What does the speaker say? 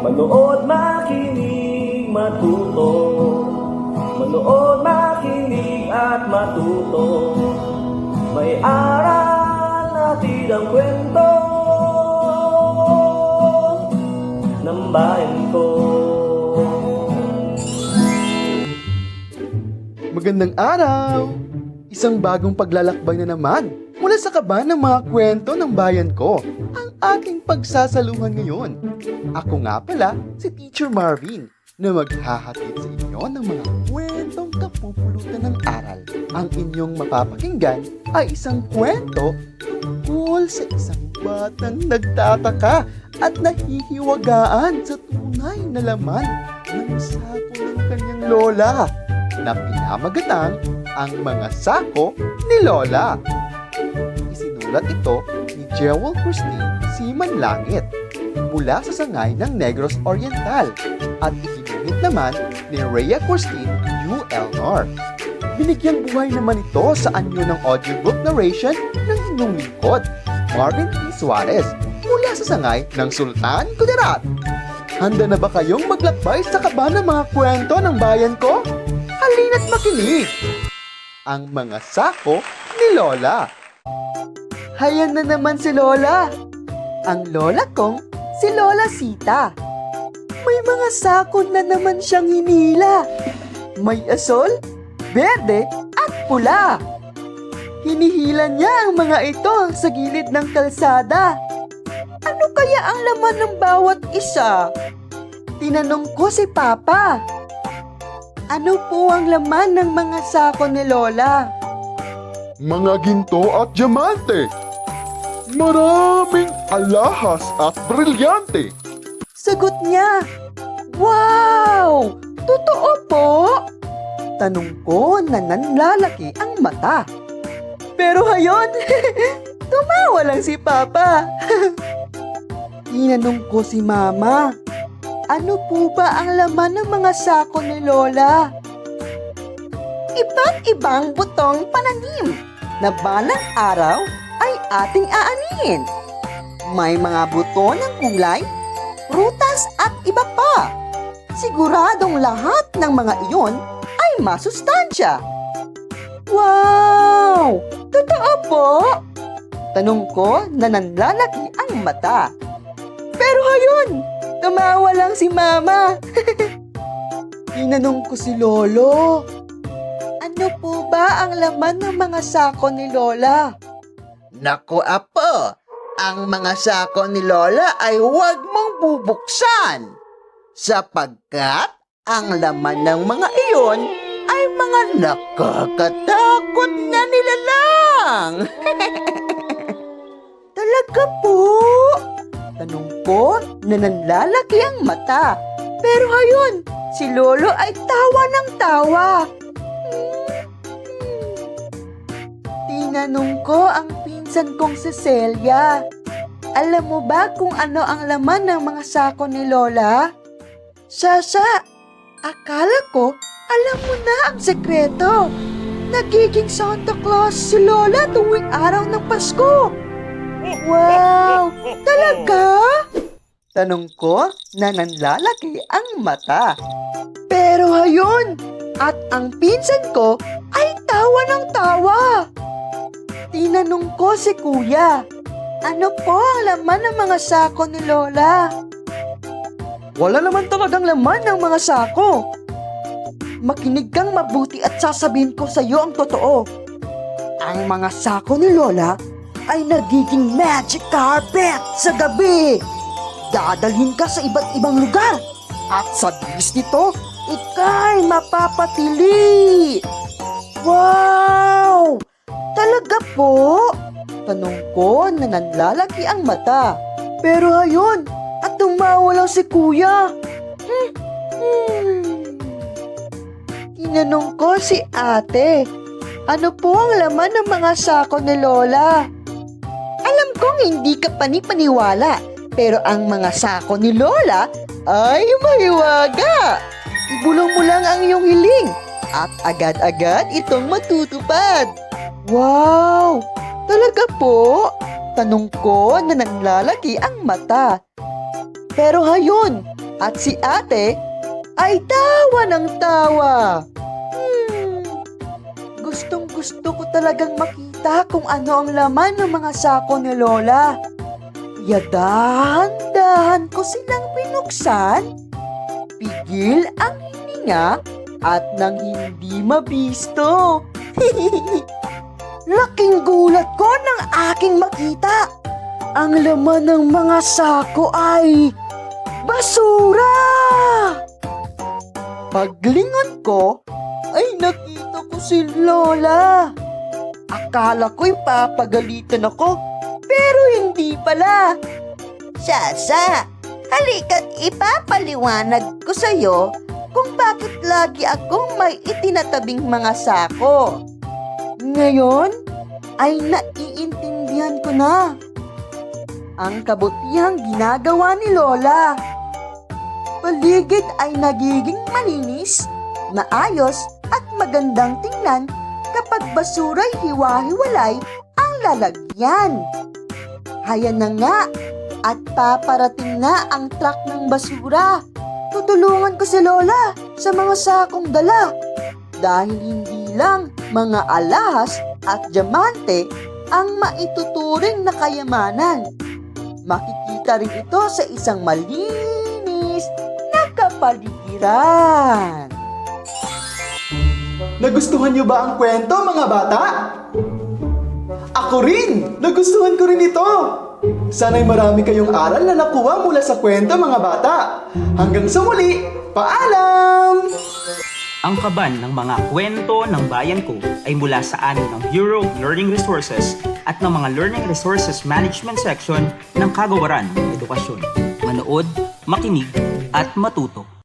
Manood, makinig, matuto. Manood, makinig at matuto. May aral natin ang kwento ng bayan ko. Magandang araw! Isang bagong paglalakbay na naman mula sa kaba ng mga kwento ng bayan ko ang ating pagsasaluhan ngayon. Ako nga pala si Teacher Marvin na maghahatid sa inyo ng mga kwentong kapupulutan ng aral. Ang inyong mapapakinggan ay isang kwento tungkol sa isang batang nagtataka at nahihiwagaan sa tunay na laman ng sako ng kanyang lola na pinamagatang ang mga sako ni Lola. Isinulat ito ni Jewel Christine Simanlangit mula sa sangay ng Negros Oriental at ikinulit naman ni Rhea Christine U. Elnor. Binigyang buhay naman ito sa anyo ng audiobook narration ng inyong lingkod, Marvin P. Suarez, mula sa sangay ng Sultan Kudarat. Handa na ba kayong maglakbay sa kaba ng mga kwento ng bayan ko? Halina't makinig! Ang mga sako ni Lola. Hayan na naman si Lola. Ang lola kong si Lola Sita. May mga sako na naman siyang hinila. May asol, berde at pula. Hinihila niya ang mga ito sa gilid ng kalsada. Ano kaya ang laman ng bawat isa? Tinanong ko si Papa. Ano po ang laman ng mga sako ni Lola? Mga ginto at diamante. Maraming alahas at brilyante. Sagot niya. Wow! Totoo po? Tanong ko na nanlalaki ang mata. Pero hayon, tumawa lang si Papa. Tinanong ko si Mama. Ano po ba ang laman ng mga sako ni Lola? Iba't ibang butong pananim na balang araw ay ating aanin. May mga buto ng kulay, prutas at iba pa. Siguradong lahat ng mga iyon ay masustansya. Wow! Totoo po? Tanong ko na nanlalaki ang mata. Pero hayon, tumawa lang si Mama. Tinanong ko si Lolo. Ano po ba ang laman ng mga sako ni Lola? Naku apo, ang mga sako ni Lola ay huwag mong bubuksan sapagkat ang laman ng mga iyon ay mga nakakatakot na nilalang. Talaga po? Tanong ko na nanlalaki ang mata. Pero hayon, si Lolo ay tawa ng tawa. Tinanong ko ang pinsan kong si Celia. Alam mo ba kung ano ang laman ng mga sako ni Lola? Sasa, akala ko alam mo na ang sekreto. Nagiging Santa Claus si Lola tuwing araw ng Pasko. Wow! Talaga? Tanong ko na nanlalaki ang mata. Pero hayon, at ang pinsan ko ay tawa ng tawa. Tinanong ko si Kuya, ano po ang laman ng mga sako ni Lola? Wala naman talagang laman ng mga sako. Makinig kang mabuti at sasabihin ko sa iyo ang totoo. Ang mga sako ni Lola ay nagiging magic carpet sa gabi. Dadalhin ka sa iba't ibang lugar at sa bilis nito, ika'y mapapatili. Wow! Talaga po? Tanong ko na nanlalaki ang mata. Pero hayon, at tumawa lang si Kuya. Tinanong ko si Ate, ano po ang laman ng mga sako ni Lola? Alam kong hindi ka panipaniwala, pero ang mga sako ni Lola ay mahiwaga. Ibulong mo lang ang iyong hiling at agad-agad itong matutupad. Wow! Talaga po? Tanong ko na nanlalaki ang mata. Pero hayon, at si ate ay tawa ng tawa. Gustong-gusto ko talagang makita kung ano ang laman ng mga sako ni Lola. Kaya dahan-dahan ko silang binuksan. Pigil ang hininga at nang hindi mabisto. Laking gulat ko nang aking makita. Ang laman ng mga sako ay basura! Paglingon ko, ay nakita ko si Lola. Akala ko'y papagalitan ako, pero hindi pala. Sasa, halika't ipapaliwanag ko sa'yo kung bakit lagi akong may itinatabing mga sako. Ngayon, ay naiintindihan ko na ang kabutihang ginagawa ni Lola. Paligid ay nagiging malinis, maayos at magandang tingnan kapag basura'y hiwa-hiwalay ang lalagyan. Haya na nga at paparating na ang truck ng basura. Tutulungan ko si Lola sa mga sakong dala dahil hindi lang mga alahas at diamante ang maituturing na kayamanan. Makikita rin ito sa isang malinis na kapaligiran. Nagustuhan niyo ba ang kwento, mga bata? Ako rin! Nagustuhan ko rin ito! Sana'y marami kayong aral na nakuha mula sa kwento, mga bata. Hanggang sa muli, paalam! Ang kaban ng mga kwento ng bayan ko ay mula sa amin ng Bureau of Learning Resources at ng mga Learning Resources Management Section ng Kagawaran ng Edukasyon. Manood, makinig, at matuto.